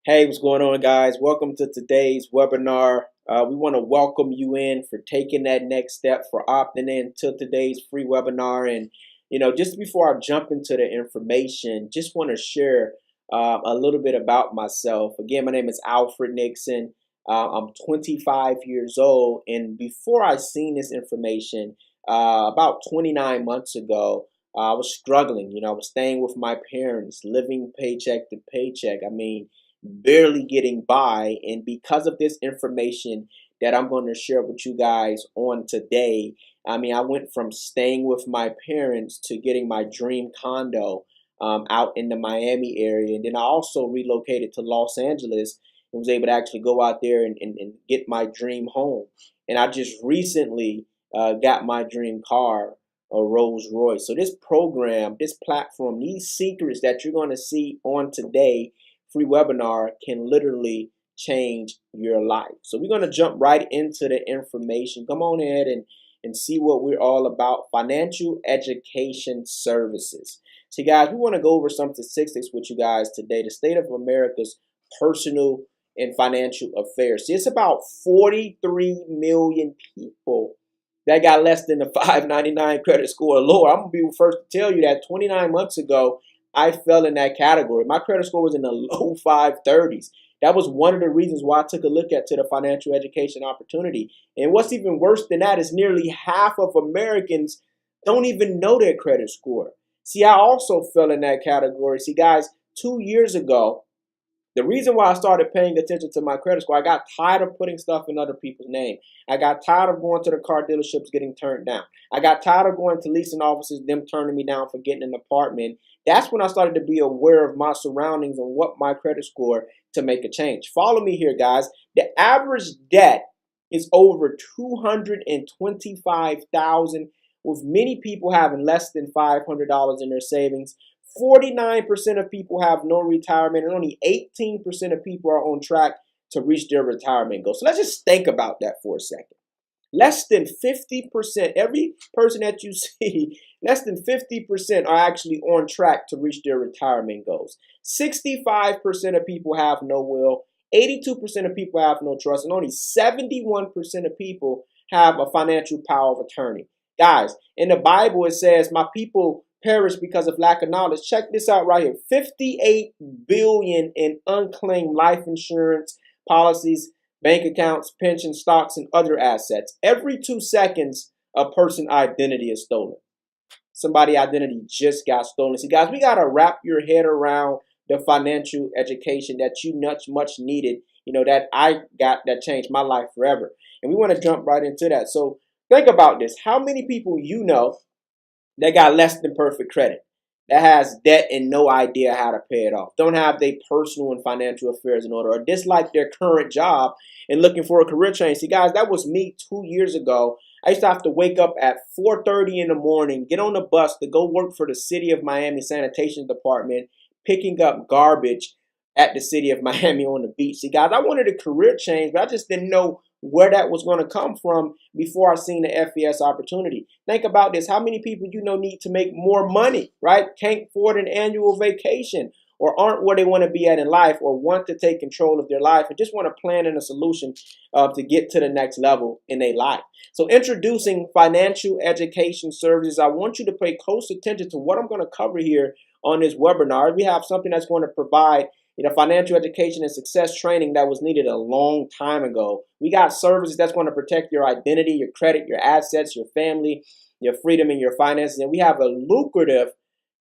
Hey, what's going on, guys? Welcome to today's webinar. We want to welcome you in for taking that next step, for opting in to today's free webinar. And, just before I jump into the information, just want to share a little bit about myself. Again, my name is Alfred Nixon. I'm 25 years old. And before I seen this information, about 29 months ago, I was struggling. I was staying with my parents, living paycheck to paycheck. Barely getting by. And because of this information that I'm going to share with you guys on today, I went from staying with my parents to getting my dream condo out in the Miami area. And then I also relocated to Los Angeles and was able to actually go out there and get my dream home. And I just recently got my dream car, a Rolls Royce. So this program, this platform, these secrets that you're going to see on today free webinar can literally change your life. So we're going to jump right into the information. Come on ahead and see what we're all about. Financial education services. So guys, we want to go over some statistics with you guys today. The state of America's personal and financial affairs. See, it's about 43 million people that got less than the 599 credit score or lower. I'm going to be the first to tell you that 29 months ago, I fell in that category. My credit score was in the low 530s. That was one of the reasons why I took a look at to the financial education opportunity. And what's even worse than that is nearly half of Americans don't even know their credit score. See, I also fell in that category. See, guys, 2 years ago, the reason why I started paying attention to my credit score, I got tired of putting stuff in other people's name. I got tired of going to the car dealerships getting turned down. I got tired of going to leasing offices, them turning me down for getting an apartment. That's when I started to be aware of my surroundings and what my credit score to make a change. Follow me here, guys. The average debt is over $225,000, with many people having less than $500 in their savings. 49% of people have no retirement, and only 18% of people are on track to reach their retirement goal. So let's just think about that for a second. Less than 50%, every person that you see, less than 50% are actually on track to reach their retirement goals. 65% of people have no will, 82% of people have no trust, and only 71% of people have a financial power of attorney. Guys, in the Bible it says, my people perish because of lack of knowledge. Check this out right here. 58 billion in unclaimed life insurance policies, bank accounts, pension stocks, and other assets. Every 2 seconds, a person's identity is stolen. Somebody's identity just got stolen. See, guys, we got to wrap your head around the financial education that you much needed, that I got, that changed my life forever. And we want to jump right into that. So think about this. How many people you know that got less than perfect credit, that has debt and no idea how to pay it off, don't have their personal and financial affairs in order, or dislike their current job and looking for a career change? See, guys, that was me 2 years ago. I used to have to wake up at 4:30 in the morning, get on the bus to go work for the City of Miami Sanitation Department, picking up garbage at the City of Miami on the beach. See, guys, I wanted a career change, but I just didn't know where that was going to come from before I seen the FES opportunity. Think about this. How many people need to make more money, right? Can't afford an annual vacation, or aren't where they want to be at in life, or want to take control of their life and just want to plan in a solution to get to the next level in their life. So introducing financial education services. I want you to pay close attention to what I'm going to cover here on this webinar. We have something that's going to provide financial education and success training that was needed a long time ago. We got services that's going to protect your identity, your credit, your assets, your family, your freedom, and your finances. And we have a lucrative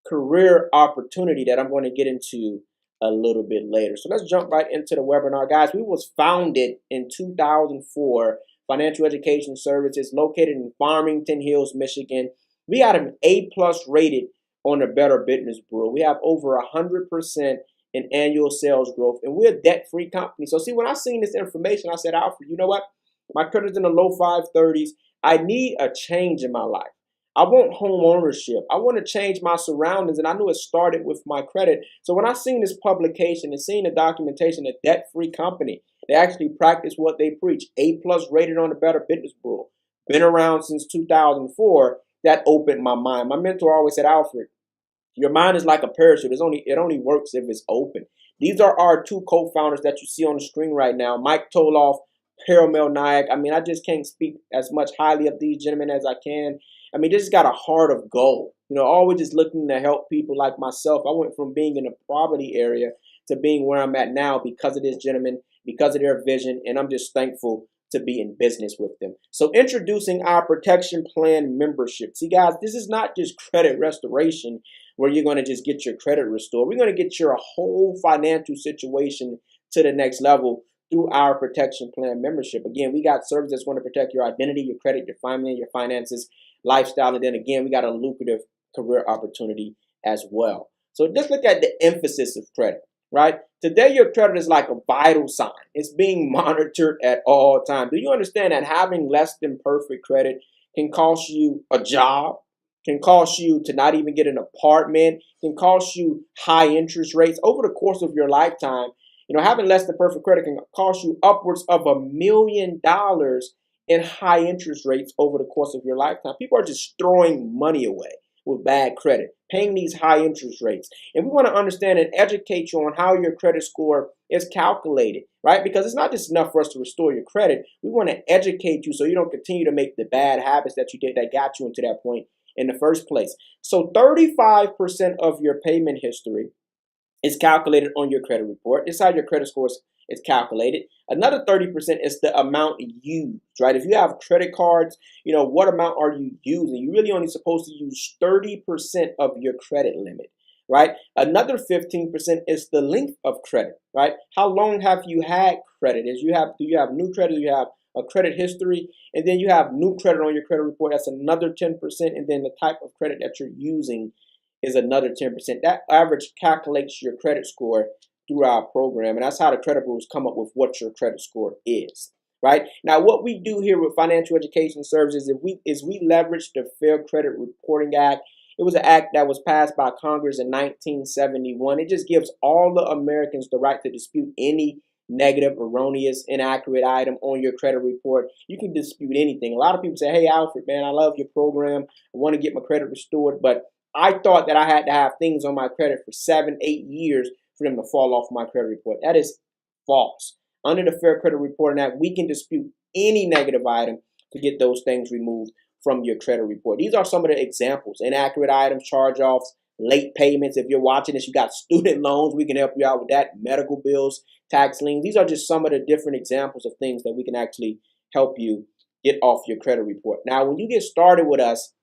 career opportunity that I'm going to get into a little bit later. So let's jump right into the webinar. Guys, we was founded in 2004, Financial Education Services, located in Farmington Hills, Michigan. We got an A+ rated on the Better Business Bureau. We have over 100% in annual sales growth, and we're a debt-free company. So see, when I seen this information, I said, Alfred, you know what? My credit's in the low 530s. I need a change in my life. I want home ownership. I want to change my surroundings, and I knew it started with my credit. So when I seen this publication and seen the documentation, a debt-free company, they actually practice what they preach. A+ rated on the Better Business Bureau. Been around since 2004. That opened my mind. My mentor always said, Alfred, your mind is like a parachute. It only works if it's open. These are our two co-founders that you see on the screen right now, Mike Toloff, Paramel Nayak. I mean, I just can't speak as much highly of these gentlemen as I can. I mean, this got a heart of gold. You know, always just looking to help people like myself. I went from being in a poverty area to being where I'm at now because of this gentleman, because of their vision, and I'm just thankful to be in business with them. So introducing our protection plan membership. See, guys, this is not just credit restoration where you're going to just get your credit restored. We're going to get your whole financial situation to the next level through our protection plan membership. Again, we got services that's going to protect your identity, your credit, your family, your finances, lifestyle, and then again, we got a lucrative career opportunity as well. So just look at the emphasis of credit, right? Today, your credit is like a vital sign. It's being monitored at all times. Do you understand that having less than perfect credit can cost you a job, can cost you to not even get an apartment, can cost you high interest rates over the course of your lifetime? You know, having less than perfect credit can cost you upwards of $1 million in high interest rates over the course of your lifetime. People are just throwing money away with bad credit, paying these high interest rates. And we want to understand and educate you on how your credit score is calculated, right? Because it's not just enough for us to restore your credit. We want to educate you so you don't continue to make the bad habits that you did that got you into that point in the first place. So 35% of your payment history is calculated on your credit report. This is how your credit score is calculated. Another 30% is the amount used, right? If you have credit cards, you know, what amount are you using? You're really only supposed to use 30% of your credit limit, right? Another 15% is the length of credit, right? How long have you had credit? Do you have new credit? Do you have a credit history? And then you have new credit on your credit report. That's another 10%. And then the type of credit that you're using is another 10%. That average calculates your credit score through our program, and that's how the credit bureaus come up with what your credit score is, right? Now, what we do here with Financial Education Services is we leverage the Fair Credit Reporting Act. It was an act that was passed by Congress in 1971. It just gives all the Americans the right to dispute any negative, erroneous, inaccurate item on your credit report. You can dispute anything. A lot of people say, hey, Alfred, man, I love your program. I want to get my credit restored, but I thought that I had to have things on my credit for 7, 8 years for them to fall off my credit report. That is false. Under the Fair Credit Reporting Act, we can dispute any negative item to get those things removed from your credit report. These are some of the examples: inaccurate items, charge-offs, late payments. If you're watching this, you got student loans, we can help you out with that, medical bills, tax liens. These are just some of the different examples of things that we can actually help you get off your credit report. Now, when you get started with us,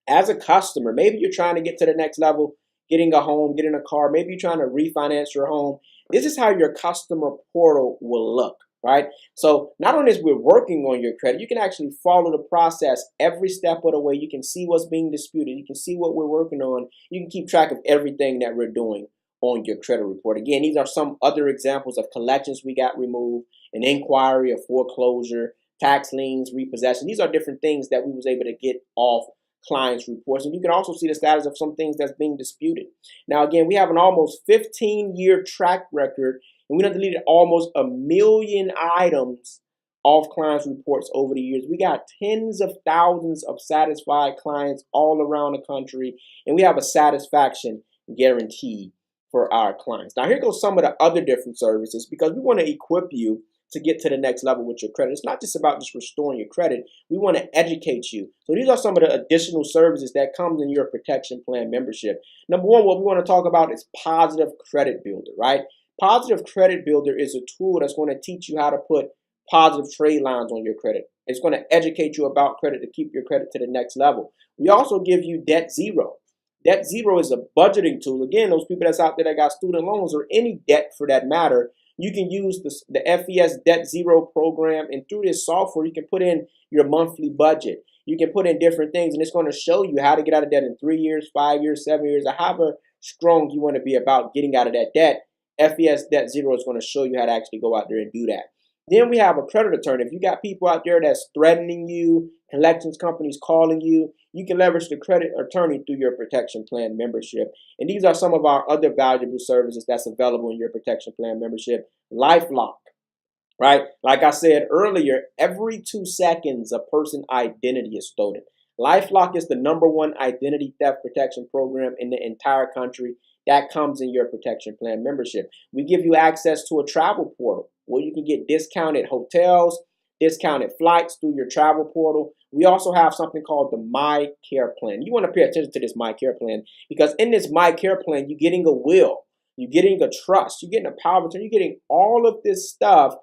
as a customer, maybe you're trying to get to the next level, getting a home, getting a car, maybe you're trying to refinance your home. This is how your customer portal will look, right? So not only is we're working on your credit, you can actually follow the process every step of the way. You can see what's being disputed. You can see what we're working on. You can keep track of everything that we're doing on your credit report. Again, these are some other examples of collections we got removed, an inquiry, a foreclosure, tax liens, repossession. These are different things that we was able to get off clients' reports. And you can also see the status of some things that's being disputed. Now, again, we have an almost 15-year track record, and we done deleted almost 1 million items off clients' reports over the years. We got tens of thousands of satisfied clients all around the country, and we have a satisfaction guarantee for our clients. Now, here goes some of the other different services, because we want to equip you to get to the next level with your credit. It's not just about just restoring your credit. We want to educate you. So these are some of the additional services that comes in your protection plan membership. Number one, what we want to talk about is Positive Credit Builder, right? Positive Credit Builder is a tool that's going to teach you how to put positive trade lines on your credit. It's going to educate you about credit to keep your credit to the next level. We also give you Debt Zero. Debt Zero is a budgeting tool. Again, those people that's out there that got student loans or any debt for that matter, you can use the FES Debt Zero program, and through this software, you can put in your monthly budget. You can put in different things, and it's going to show you how to get out of debt in 3 years, 5 years, 7 years, or however strong you want to be about getting out of that debt. FES Debt Zero is going to show you how to actually go out there and do that. Then we have a credit attorney. If you got people out there that's threatening you, collections companies calling you, you can leverage the credit attorney through your protection plan membership. And these are some of our other valuable services that's available in your protection plan membership. LifeLock, right? Like I said earlier, every 2 seconds, a person's identity is stolen. LifeLock is the #1 identity theft protection program in the entire country. That comes in your protection plan membership. We give you access to a travel portal where you can get discounted hotels, discounted flights through your travel portal. We also have something called the My Care Plan. You want to pay attention to this My Care Plan because in this My Care Plan, you're getting a will, you're getting a trust, you're getting a power of attorney, you're getting all of this stuff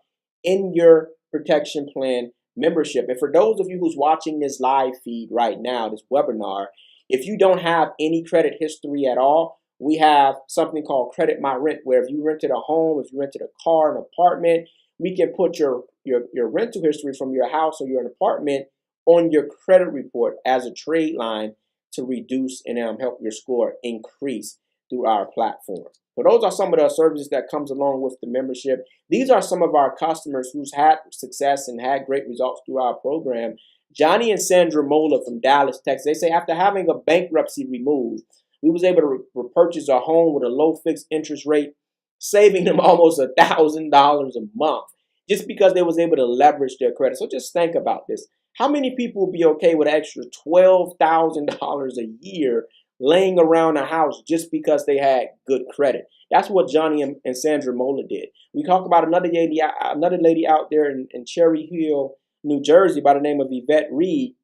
in your protection plan membership. And for those of you who's watching this live feed right now, this webinar, if you don't have any credit history at all, we have something called Credit My Rent, where if you rented a home, if you rented a car, an apartment, we can put your rental history from your house or your apartment on your credit report as a trade line to reduce and help your score increase through our platform. So those are some of the services that comes along with the membership. These are some of our customers who's had success and had great results through our program. Johnny and Sandra Mola from Dallas, Texas, they say after having a bankruptcy removed, we was able to repurchase a home with a low fixed interest rate, saving them almost $1,000 a month just because they was able to leverage their credit. So just think about this. How many people would be okay with an extra $12,000 a year laying around a house just because they had good credit? That's what Johnny and Sandra Mola did. We talk about another lady out there in Cherry Hill, New Jersey, by the name of Yvette Reed.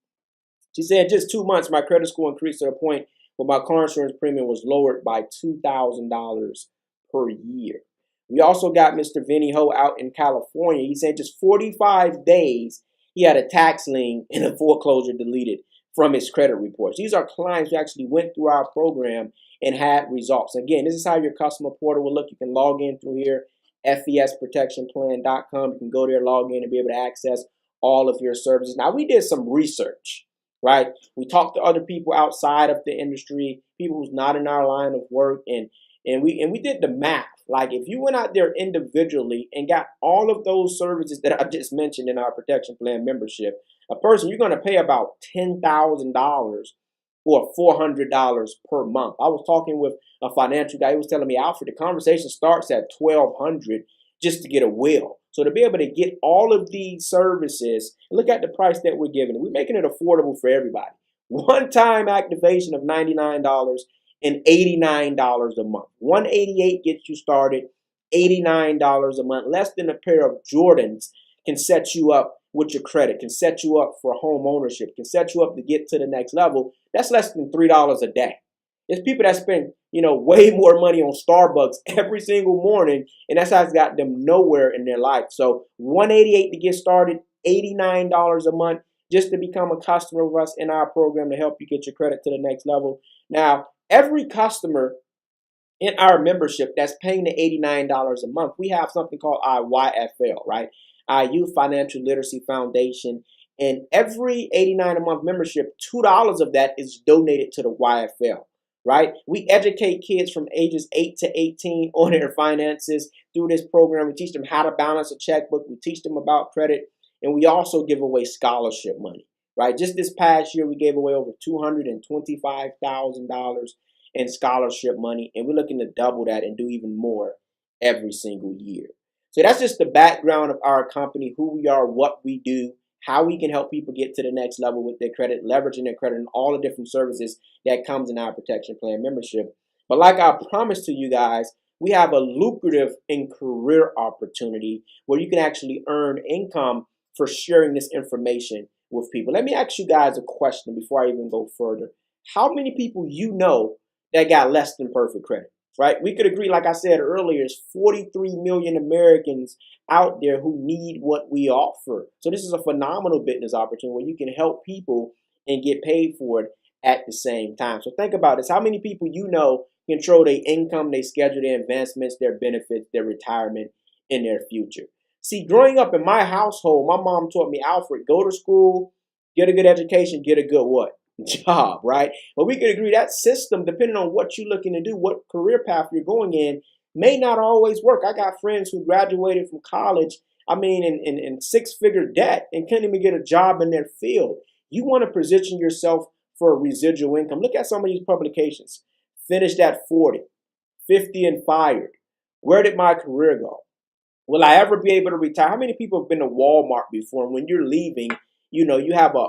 She said, just 2 months, my credit score increased to a point where my car insurance premium was lowered by $2,000 per year. We also got Mr. Vinny Ho out in California. He said just 45 days, he had a tax lien and a foreclosure deleted from his credit reports. These are clients who actually went through our program and had results. Again, this is how your customer portal will look. You can log in through here, fesprotectionplan.com. You can go there, log in, and be able to access all of your services. Now, we did some research, right? We talked to other people outside of the industry, people who's not in our line of work, and we did the math. Like if you went out there individually and got all of those services that I just mentioned in our protection plan membership, a person, you're going to pay about $10,000 or $400 per month. I was talking with a financial guy. He was telling me, Alfred, the conversation starts at $1,200 just to get a will. So to be able to get all of these services, look at the price that we're giving. We're making it affordable for everybody. One-time activation of $99 and $89 a month. $188 gets you started, $89 a month. Less than a pair of Jordans can set you up with your credit, can set you up for home ownership, can set you up to get to the next level. That's less than $3 a day. There's people that spend, way more money on Starbucks every single morning, and that's how it's got them nowhere in their life. So $188 to get started, $89 a month just to become a customer of us in our program to help you get your credit to the next level. Now, every customer in our membership that's paying the $89 a month, we have something called our YFL, right? Our Youth Financial Literacy Foundation. And every $89 a month membership, $2 of that is donated to the YFL, right? We educate kids from ages 8 to 18 on their finances through this program. We teach them how to balance a checkbook. We teach them about credit. And we also give away scholarship money, right? Just this past year, we gave away over $225,000 in scholarship money. And we're looking to double that and do even more every single year. So that's just the background of our company, who we are, what we do, how we can help people get to the next level with their credit, leveraging their credit, and all the different services that comes in our protection plan membership. But like I promised to you guys, we have a lucrative and career opportunity where you can actually earn income for sharing this information with people. Let me ask you guys a question before I even go further. How many people you know that got less than perfect credit? Right? We could agree, like I said earlier, there's 43 million Americans out there who need what we offer. So this is a phenomenal business opportunity where you can help people and get paid for it at the same time. So think about this. How many people you know control their income, they schedule their advancements, their benefits, their retirement, and their future? See, growing up in my household, my mom taught me, Alfred, go to school, get a good education, get a good what? Job, right? But we could agree that system, depending on what you're looking to do, what career path you're going in, may not always work. I got friends who graduated from college, in six-figure debt and couldn't even get a job in their field. You want to position yourself for a residual income. Look at some of these publications. Finished at 40, 50 and fired. Where did my career go? Will I ever be able to retire? How many people have been to Walmart before? And when you're leaving, you have a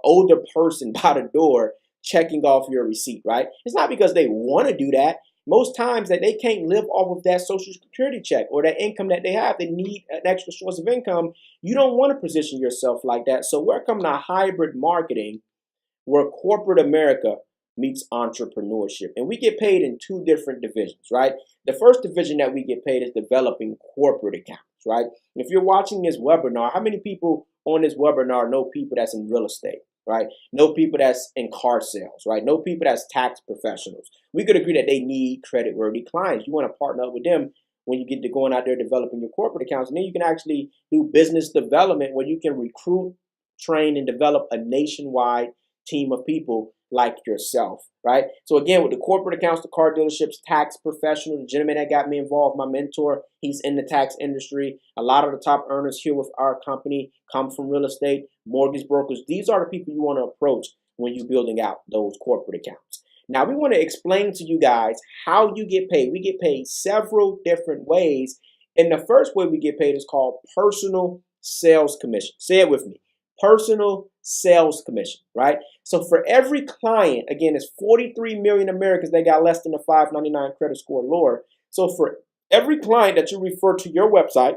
older person by the door checking off your receipt, right? It's not because they want to do that. most times that they can't live off of that social security check or that income that they have. They need an extra source of income. You don't want to position yourself like that. So we're coming to hybrid marketing where corporate America meets entrepreneurship. And we get paid in two different divisions, right? The first division that we get paid is developing corporate accounts, right? If you're watching this webinar, how many people on this webinar know people that's in real estate, right? Know people that's in car sales, right? Know people that's tax professionals. We could agree that they need credit-worthy clients. You want to partner up with them when you get to going out there developing your corporate accounts. And then you can actually do business development where you can recruit, train, and develop a nationwide team of people like yourself, right? So again, with the corporate accounts, the car dealerships, tax professional, the gentleman that got me involved, my mentor, he's in the tax industry. A lot of the top earners here with our company come from real estate, mortgage brokers. These are the people you want to approach when you're building out those corporate accounts. Now, we want to explain to you guys how you get paid. We get paid several different ways. And the first way we get paid is called personal sales commission. Say it with me. Personal sales commission, right? So for every client, again, it's 43 million Americans that got less than a 599 credit score or lower. So for every client that you refer to your website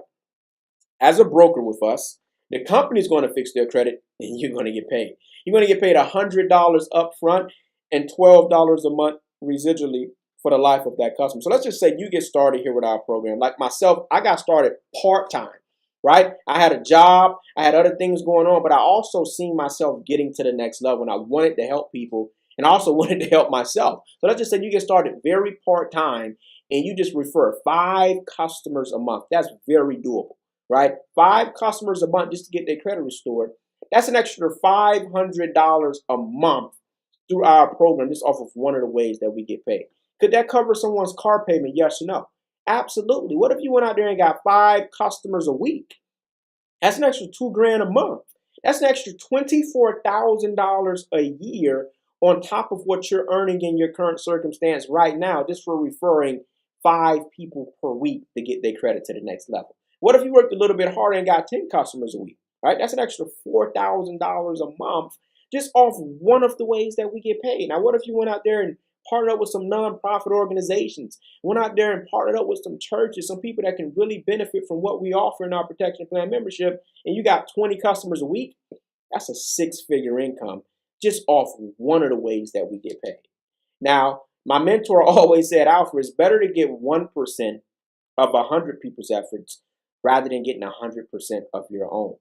as a broker with us, the company's going to fix their credit and you're going to get paid. You're going to get paid $100 up front and $12 a month residually for the life of that customer. So let's just say you get started here with our program. Like myself, I got started part-time. Right? I had a job, I had other things going on, but I also seen myself getting to the next level and I wanted to help people and I also wanted to help myself. So let's just say you get started very part-time and you just refer 5 customers a month. That's very doable, right? 5 customers a month just to get their credit restored. That's an extra $500 a month through our program, just off of one of the ways that we get paid. Could that cover someone's car payment? Yes or no? Absolutely. What if you went out there and got 5 customers a week? That's an extra $2,000 a month. That's an extra $24,000 a year on top of what you're earning in your current circumstance right now, just for referring 5 people per week to get their credit to the next level. What if you worked a little bit harder and got 10 customers a week? Right? That's an extra $4,000 a month just off one of the ways that we get paid. Now, what if you went out there and partnered up with some nonprofit organizations, went out there and partnered up with some churches, some people that can really benefit from what we offer in our protection plan membership, and you got 20 customers a week? That's a 6-figure income just off one of the ways that we get paid. Now, my mentor always said, Alfred, it's better to get 1% of 100 people's efforts rather than getting 100% of your own.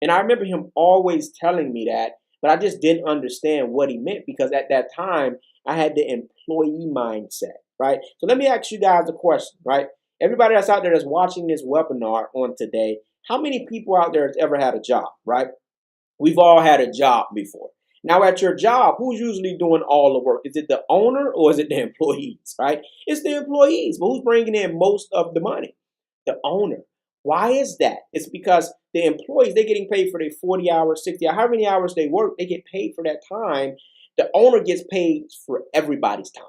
And I remember him always telling me that, but I just didn't understand what he meant because at that time, I had the employee mindset, right? So let me ask you guys a question, right? Everybody that's out there that's watching this webinar on today, how many people out there has ever had a job, right? We've all had a job before. Now at your job, who's usually doing all the work? Is it the owner or is it the employees, right? It's the employees, but who's bringing in most of the money? The owner. Why is that? It's because the employees, they're getting paid for their 40 hours, 60 hours, how many hours they work, they get paid for that time. The owner gets paid for everybody's time,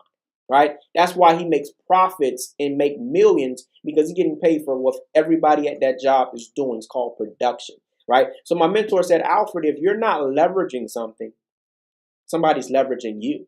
right? That's why he makes profits and make millions, because he's getting paid for what everybody at that job is doing. It's called production, right? So my mentor said, Alfred, if you're not leveraging something, somebody's leveraging you.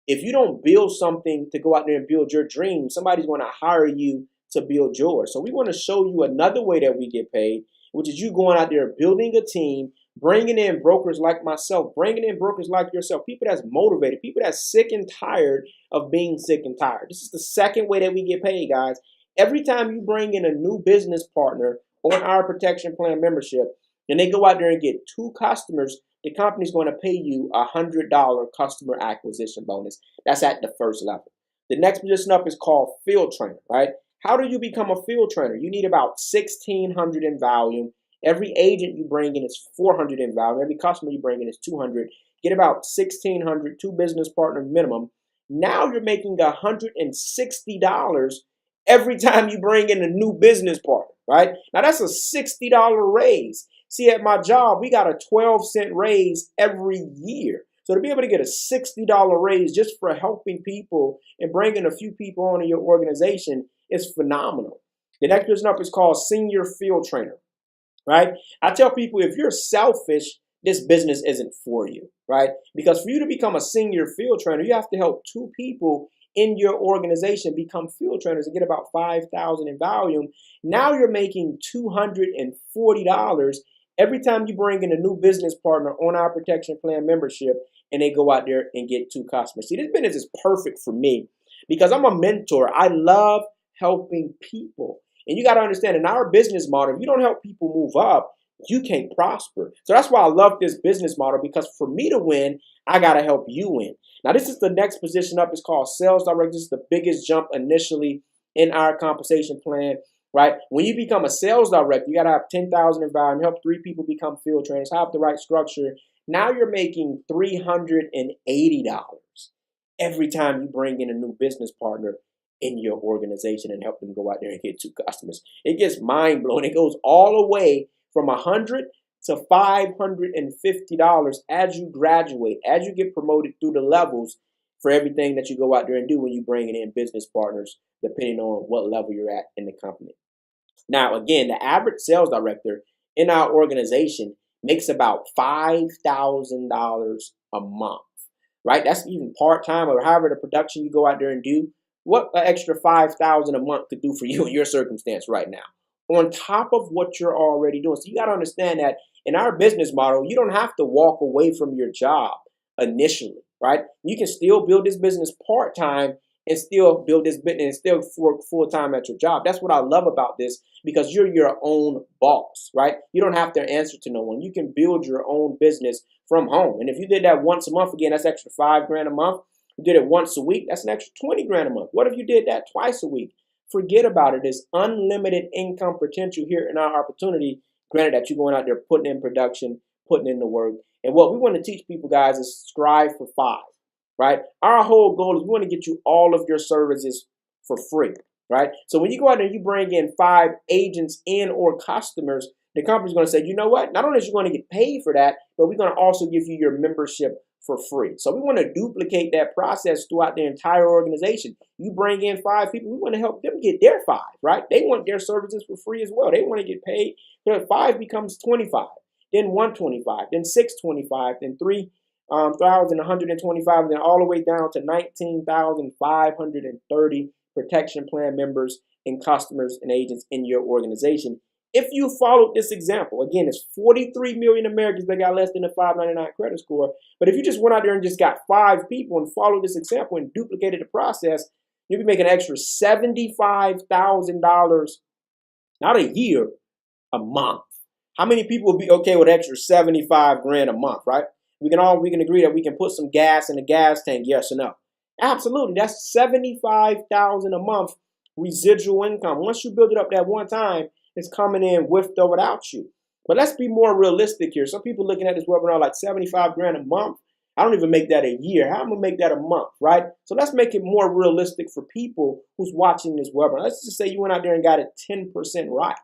If you don't build something to go out there and build your dream, somebody's going to hire you to build yours. So we want to show you another way that we get paid, which is you going out there building a team, bringing in brokers like myself, bringing in brokers like yourself, people that's motivated, people that's sick and tired of being sick and tired. This is the second way that we get paid, guys. Every time you bring in a new business partner on our protection plan membership, and they go out there and get 2 customers, the company's going to pay you a $100 customer acquisition bonus. That's at the first level. The next position up is called field trainer, right? How do you become a field trainer? You need about 1,600 in volume. Every agent you bring in is 400 in volume. Every customer you bring in is 200. Get about 1,600, 2 business partner minimum. Now you're making $160 every time you bring in a new business partner, right? Now that's a $60 raise. See, at my job, we got a 12-cent raise every year. So to be able to get a $60 raise just for helping people and bringing a few people onto your organization is phenomenal. The next person up is called senior field trainer, right? I tell people, if you're selfish, this business isn't for you, right? Because for you to become a senior field trainer, you have to help 2 people in your organization become field trainers and get about 5,000 in volume, now you're making $240 every time you bring in a new business partner on our protection plan membership and they go out there and get 2 customers. See, this business is perfect for me because I'm a mentor. I love helping people. And you got to understand, in our business model, if you don't help people move up, you can't prosper. So that's why I love this business model, because for me to win, I got to help you win. Now, this is the next position up. It's called sales director. This is the biggest jump initially in our compensation plan, right? When you become a sales director, you got to have 10,000 in volume, help 3 people become field trainers, have the right structure. Now you're making $380 every time you bring in a new business partner in your organization and help them go out there and get 2 customers. It gets mind blowing. It goes all the way from $100 to $550 as you graduate, as you get promoted through the levels for everything that you go out there and do when you bring in business partners, depending on what level you're at in the company. Now, again, the average sales director in our organization makes about $5,000 a month, right? That's even part-time or however the production you go out there and do. What an extra $5,000 a month could do for you in your circumstance right now, on top of what you're already doing. So you got to understand that in our business model, you don't have to walk away from your job initially, right? You can still build this business part-time and still build this business and still work full-time at your job. That's what I love about this, because you're your own boss, right? You don't have to answer to no one. You can build your own business from home. And if you did that once a month, again, that's extra $5,000 a month. You did it once a week, that's an extra $20,000 a month. What if you did that twice a week? Forget about it. There's unlimited income potential here in our opportunity. Granted that you're going out there putting in production, putting in the work. And what we want to teach people, guys, is strive for 5, right? Our whole goal is we want to get you all of your services for free, right? So when you go out there and you bring in 5 agents in or customers, the company's going to say, you know what? Not only is you going to get paid for that, but we're going to also give you your membership for free. So we want to duplicate that process throughout the entire organization. You bring in 5 people, we want to help them get their 5, right? They want their services for free as well. They want to get paid. So 5 becomes 25, then 125, then 625, then 3,125, then all the way down to 19,530 protection plan members and customers and agents in your organization. If you followed this example, again, it's 43 million Americans that got less than a 599 credit score. But if you just went out there and just got 5 people and followed this example and duplicated the process, you'll be making an extra $75,000, not a year, a month. How many people would be okay with extra $75,000 a month, right? We can agree that we can put some gas in the gas tank, yes or no? Absolutely. That's $75,000 a month residual income. Once you build it up that one time, it's coming in with or without you. But let's be more realistic here. Some people looking at this webinar like $75,000 a month. I don't even make that a year. How am I gonna make that a month, right? So let's make it more realistic for people who's watching this webinar. Let's just say you went out there and got it 10% right,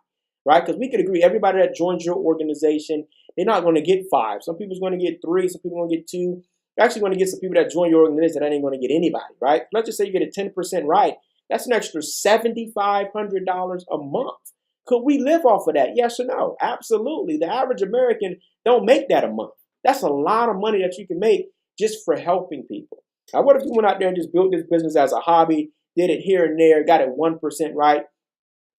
right? Because we could agree everybody that joins your organization, they're not going to get 5. Some people's going to get 3. Some people are going to get 2. You're actually going to get some people that join your organization that ain't going to get anybody, right? Let's just say you get it 10% right. That's an extra $7,500 a month. Could we live off of that? Yes or no? Absolutely. The average American don't make that a month. That's a lot of money that you can make just for helping people. Now, what if you went out there and just built this business as a hobby, did it here and there, got it 1% right?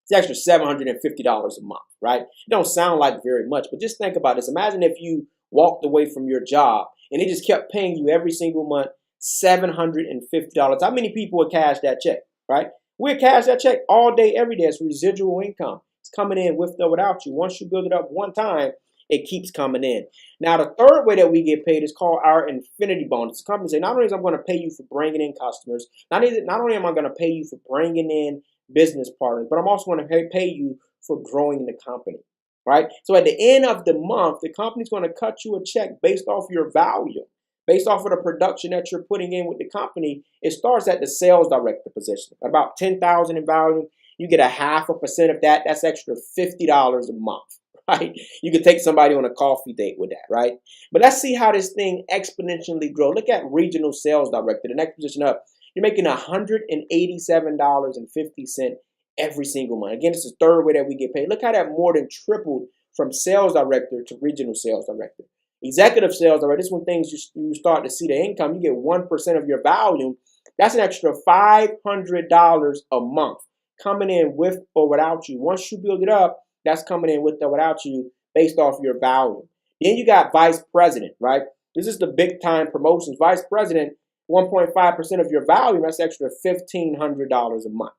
It's extra $750 a month, right? It don't sound like very much, but just think about this. Imagine if you walked away from your job and they just kept paying you every single month $750. How many people would cash that check, right? We'll cash that check all day, every day. It's residual income. It's coming in with or without you. Once you build it up one time, it keeps coming in. Now, the third way that we get paid is called our infinity bonus. The company say, not only am I going to pay you for bringing in customers, not only am I going to pay you for bringing in business partners, but I'm also going to pay you for growing the company, right? So at the end of the month, the company's going to cut you a check based off your value, based off of the production that you're putting in with the company. It starts at the sales director position, about $10,000 in value. You get 0.5% of that. That's extra $50 a month, right? You could take somebody on a coffee date with that, right? But let's see how this thing exponentially grows. Look at regional sales director, the next position up. You're making $187.50 every single month. Again, this is the third way that we get paid. Look how that more than tripled from sales director to regional sales director. Executive sales director, this is when things you start to see the income. You get 1% of your volume. That's an extra $500 a month coming in with or without you. Once you build it up, that's coming in with or without you based off your value. Then you got vice president, right? This is the big time promotions. Vice president, 1.5% of your value, that's extra $1,500 a month.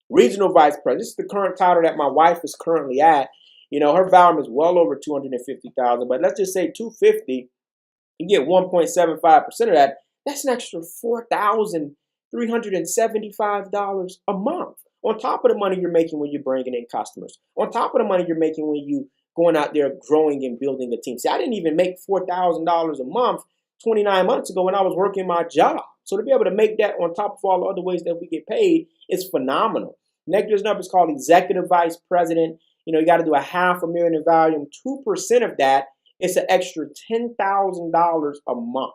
Regional vice president, this is the current title that my wife is currently at. You know, her value is well over 250,000, but let's just say 250. You get 1.75% of that. That's an extra $4,375 a month on top of the money you're making when you're bringing in customers, on top of the money you're making when you going out there growing and building a team. See, I didn't even make $4,000 a month 29 months ago when I was working my job. So to be able to make that on top of all the other ways that we get paid is phenomenal. Next number is called executive vice president. You know, you got to do $500,000 in value. 2% of that is an extra $10,000 a month.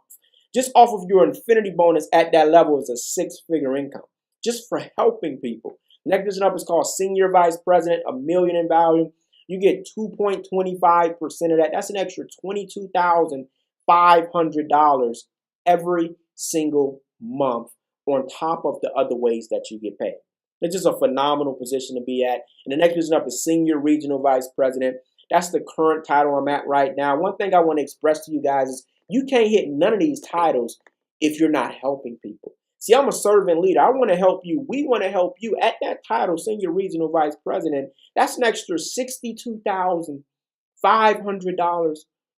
Just off of your infinity bonus at that level is a six-figure income just for helping people. Next number is called senior vice president, $1 million in value. You get 2.25% of that. That's an extra $22,500 every single month on top of the other ways that you get paid. It's just a phenomenal position to be at. And the next position up is senior regional vice president. That's the current title I'm at right now. One thing I want to express to you guys is you can't hit none of these titles if you're not helping people. See, I'm a servant leader. I want to help you. We want to help you at that title, senior regional vice president. That's an extra $62,500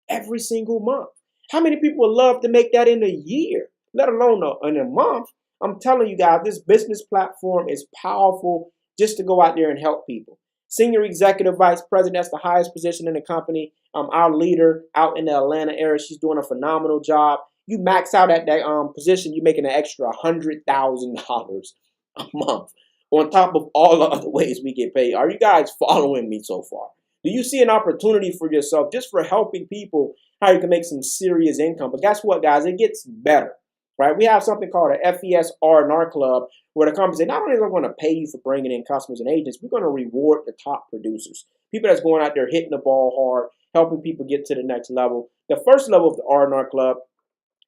every single month. How many people would love to make that in a year, let alone in a month? I'm telling you guys, this business platform is powerful just to go out there and help people. Senior executive vice president, that's the highest position in the company. Our leader out in the Atlanta area, she's doing a phenomenal job. You max out at that position, you're making an extra $100,000 a month on top of all the other ways we get paid. Are you guys following me so far? Do you see an opportunity for yourself just for helping people how you can make some serious income? But guess what, guys? It gets better, right? We have something called a FES R&R club where the company says, not only are we going to pay you for bringing in customers and agents, we're going to reward the top producers, people that's going out there hitting the ball hard, helping people get to the next level. The first level of the R&R club,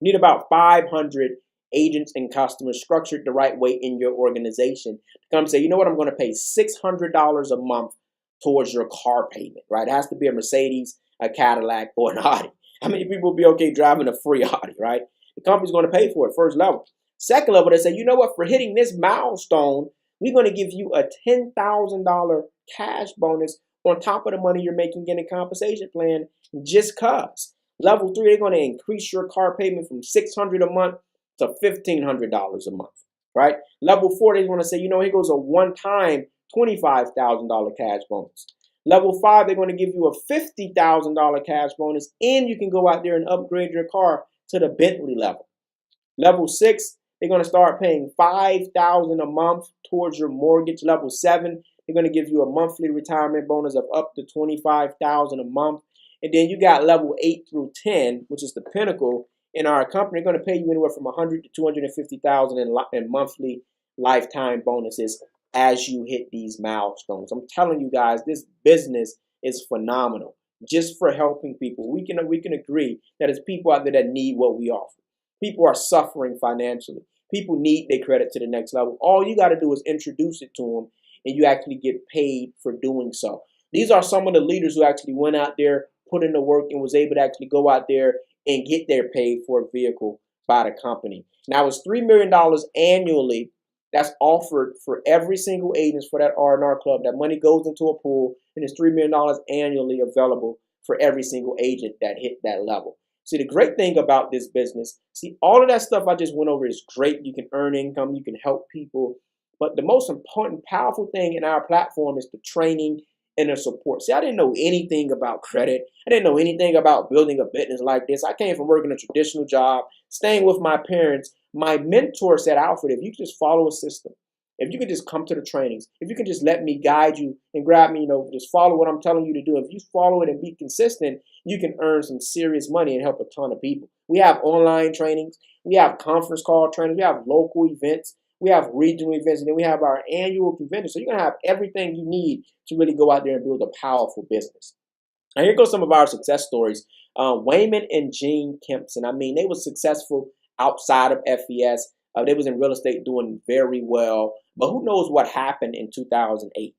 you need about 500 agents and customers structured the right way in your organization to come say, you know what, I'm going to pay $600 a month towards your car payment, right? It has to be a Mercedes, a Cadillac, or an Audi. How many people will be okay driving a free Audi, right? The company's going to pay for it, first level. Second level, they say, you know what, for hitting this milestone, we're going to give you a $10,000 cash bonus on top of the money you're making in a compensation plan just cause. Level 3, they're going to increase your car payment from $600 a month to $1,500 a month, right? Level 4, they're going to say, you know, here goes a one-time $25,000 cash bonus. Level 5, they're going to give you a $50,000 cash bonus, and you can go out there and upgrade your car to the Bentley level. Level 6, they're going to start paying $5,000 a month towards your mortgage. Level 7, they're going to give you a monthly retirement bonus of up to $25,000 a month. And then you got level 8 through 10, which is the pinnacle in our company. They're going to pay you anywhere from $100,000 to $250,000 in monthly lifetime bonuses as you hit these milestones. I'm telling you guys, this business is phenomenal just for helping people. We can agree that it's people out there that need what we offer. People are suffering financially. People need their credit to the next level. All you got to do is introduce it to them, and you actually get paid for doing so. These are some of the leaders who actually went out there, put in the work, and was able to actually go out there and get their paid for vehicle by the company. Now, it's $3 million annually that's offered for every single agent for that R&R club. That money goes into a pool, and it's $3 million annually available for every single agent that hit that level. See, the great thing about this business, see, all of that stuff I just went over is great. You can earn income, you can help people. But the most important, powerful thing in our platform is the training and the support. See, I didn't know anything about credit. I didn't know anything about building a business like this. I came from working a traditional job, staying with my parents. My mentor said, Alfred, if you just follow a system, if you could just come to the trainings, if you could just let me guide you and grab me, just follow what I'm telling you to do. If you follow it and be consistent, you can earn some serious money and help a ton of people. We have online trainings. We have conference call trainings. We have local events. We have regional events. And then we have our annual convention. So you're going to have everything you need to really go out there and build a powerful business. Now, here goes some of our success stories. Wayman and Jean Kempson. I mean, they were successful outside of FES. They was in real estate doing very well. But who knows what happened in 2008?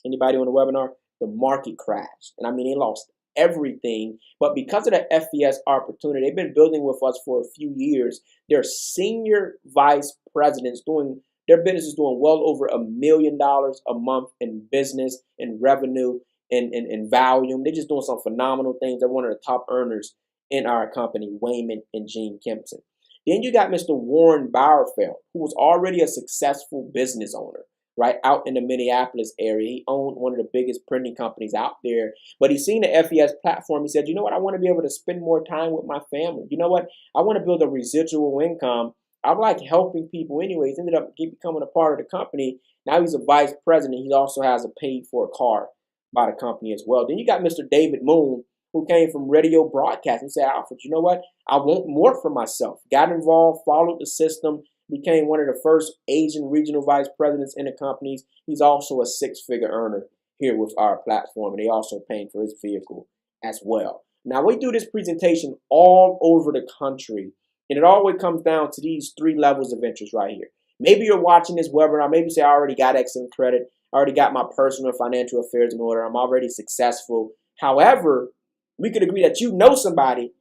Anybody on the webinar? The market crashed. And I mean, they lost everything. But because of the FES opportunity, they've been building with us for a few years. They're senior vice presidents doing their business is doing well over $1 million a month in business and revenue and volume. They're just doing some phenomenal things. They're one of the top earners in our company, Wayman and Gene Kempson. Then you got Mr. Warren Bauerfeld, who was already a successful business owner, right, out in the Minneapolis area. He owned one of the biggest printing companies out there. But he's seen the FES platform. He said, you know what, I want to be able to spend more time with my family. You know what, I want to build a residual income. I like helping people anyway. He's ended up becoming a part of the company. Now he's a vice president. He also has a paid for car by the company as well. Then you got Mr. David Moon, who came from radio broadcasting. He said, Alfred, you know what? I want more for myself. Got involved, followed the system, became one of the first Asian regional vice presidents in the companies. He's also a six-figure earner here with our platform, and they also paying for his vehicle as well. Now, we do this presentation all over the country, and it always comes down to these three levels of interest right here. Maybe you're watching this webinar. Maybe you say, I already got excellent credit. I already got my personal and financial affairs in order. I'm already successful. However, we could agree that you know somebody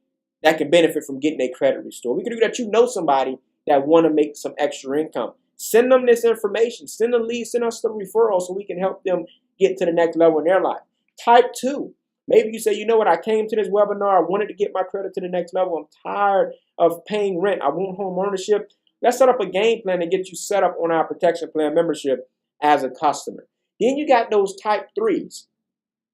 that can benefit from getting their credit restored. We could agree that you know somebody that want to make some extra income. Send them this information. Send them leads. Send us the referral so we can help them get to the next level in their life. Type 2. Maybe you say, you know what, I came to this webinar. I wanted to get my credit to the next level. I'm tired of paying rent. I want home ownership. Let's set up a game plan and get you set up on our protection plan membership as a customer. Then you got those type 3s.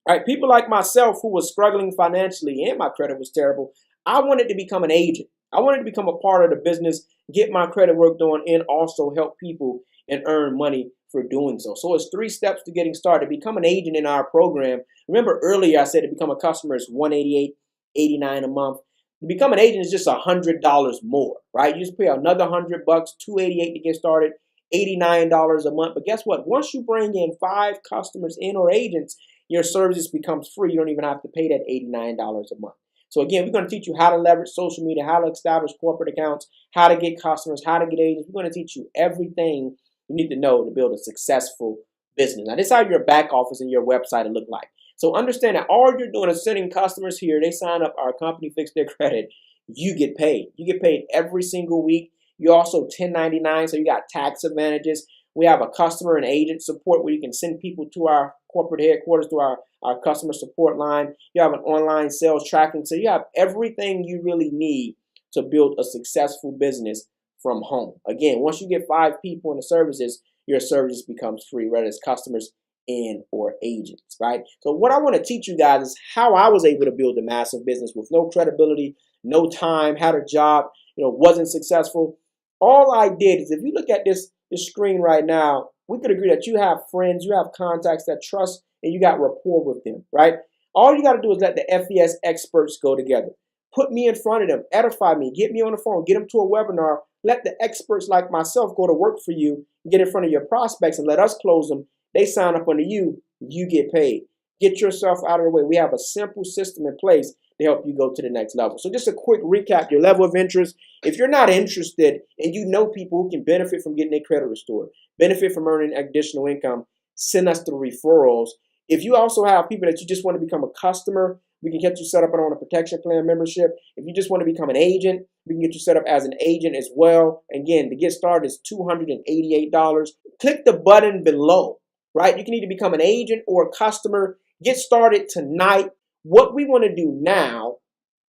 Right, people like myself who was struggling financially and my credit was terrible. I wanted to become an agent. I wanted to become a part of the business, get my credit worked on, and also help people and earn money for doing so. So it's 3 steps to getting started. Become an agent in our program. Remember earlier I said to become a customer is $188.89 a month. To become an agent is just $100 more, right? You just pay another $100, $288 to get started, $89 a month. But guess what? Once you bring in 5 customers in or agents, your services becomes free. You don't even have to pay that $89 a month. So again, we're going to teach you how to leverage social media, how to establish corporate accounts, how to get customers, how to get agents. We're going to teach you everything you need to know to build a successful business. Now, this is how your back office and your website will look like. So understand that all you're doing is sending customers here. They sign up, our company fix their credit. You get paid. You get paid every single week. You also 1099, so you got tax advantages. We have a customer and agent support where you can send people to our corporate headquarters to our customer support line. You have an online sales tracking. So you have everything you really need to build a successful business from home. Again, once you get 5 people in the services, your services becomes free, whether it's customers and or agents, right? So what I want to teach you guys is how I was able to build a massive business with no credibility, no time, had a job, wasn't successful. All I did is, if you look at this screen right now, we could agree that you have friends, you have contacts that trust, and you got rapport with them, right? All you got to do is let the FES experts go together. Put me in front of them, edify me, get me on the phone, get them to a webinar. Let the experts like myself go to work for you, get in front of your prospects, and let us close them. They sign up under you, you get paid. Get yourself out of the way. We have a simple system in place to help you go to the next level. So just a quick recap, your level of interest. If you're not interested and you know people who can benefit from getting their credit restored, benefit from earning additional income, send us the referrals. If you also have people that you just want to become a customer, we can get you set up on a protection plan membership. If you just want to become an agent, we can get you set up as an agent as well. Again, to get started is $288. Click the button below, right? You can either become an agent or a customer. Get started tonight. What we want to do now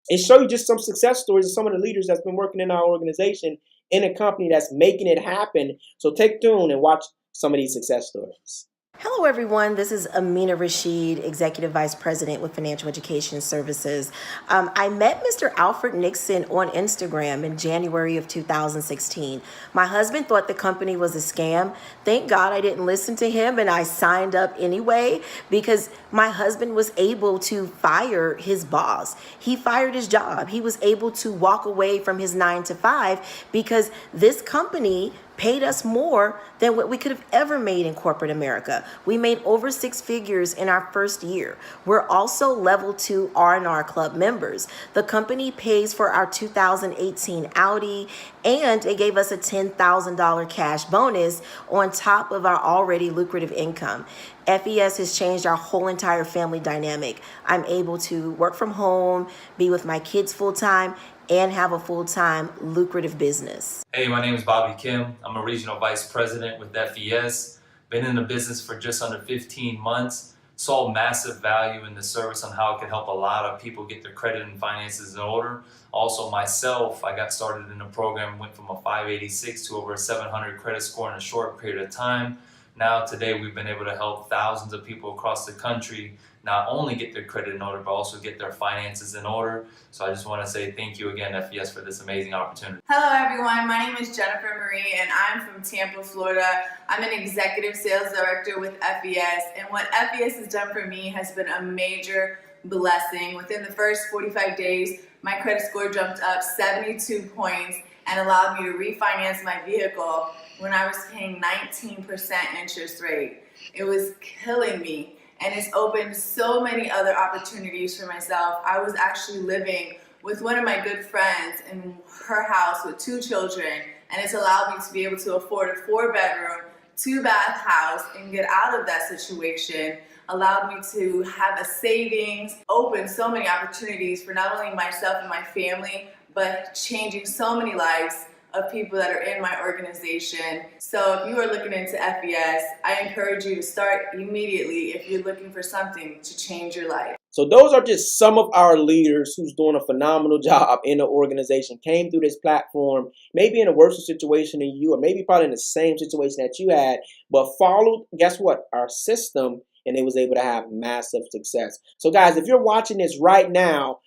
is show you just some success stories of some of the leaders that's been working in our organization in a company that's making it happen. So take tune and watch some of these success stories. Hello, everyone. This is Amina Rashid, Executive Vice President with Financial Education Services. I met Mr. Alfred Nixon on Instagram in January of 2016. My husband thought the company was a scam. Thank God I didn't listen to him and I signed up anyway because my husband was able to fire his boss. He fired his job. He was able to walk away from his 9 to 5 because this company paid us more than what we could have ever made in corporate America. We made over 6 figures in our first year. We're also level 2 R&R Club members. The company pays for our 2018 Audi, and it gave us a $10,000 cash bonus on top of our already lucrative income. FES has changed our whole entire family dynamic. I'm able to work from home, be with my kids full time, and have a full-time lucrative business. Hey, my name is Bobby Kim. I'm a regional vice president with FES. Been in the business for just under 15 months. Saw massive value in the service on how it could help a lot of people get their credit and finances in order. Also myself, I got started in the program, went from a 586 to over a 700 credit score in a short period of time. Now today we've been able to help thousands of people across the country not only get their credit in order, but also get their finances in order. So I just want to say thank you again, FES, for this amazing opportunity. Hello everyone, my name is Jennifer Marie and I'm from Tampa, Florida. I'm an executive sales director with FES, and what FES has done for me has been a major blessing. Within the first 45 days, my credit score jumped up 72 points and allowed me to refinance my vehicle when I was paying 19% interest rate. It was killing me, and it's opened so many other opportunities for myself. I was actually living with one of my good friends in her house with 2 children, and it's allowed me to be able to afford a 4-bedroom, 2-bath house and get out of that situation. Allowed me to have a savings, opened so many opportunities for not only myself and my family, but changing so many lives of people that are in my organization. So if you are looking into FES, I encourage you to start immediately if you're looking for something to change your life. So those are just some of our leaders who's doing a phenomenal job in the organization, came through this platform, maybe in a worse situation than you, or maybe probably in the same situation that you had, but followed, guess what, our system, and they was able to have massive success. So guys, if you're watching this right now,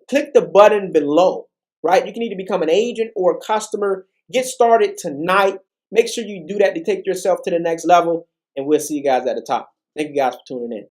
click the button below, right? You can either become an agent or a customer. Get started tonight. Make sure you do that to take yourself to the next level, and we'll see you guys at the top. Thank you guys for tuning in.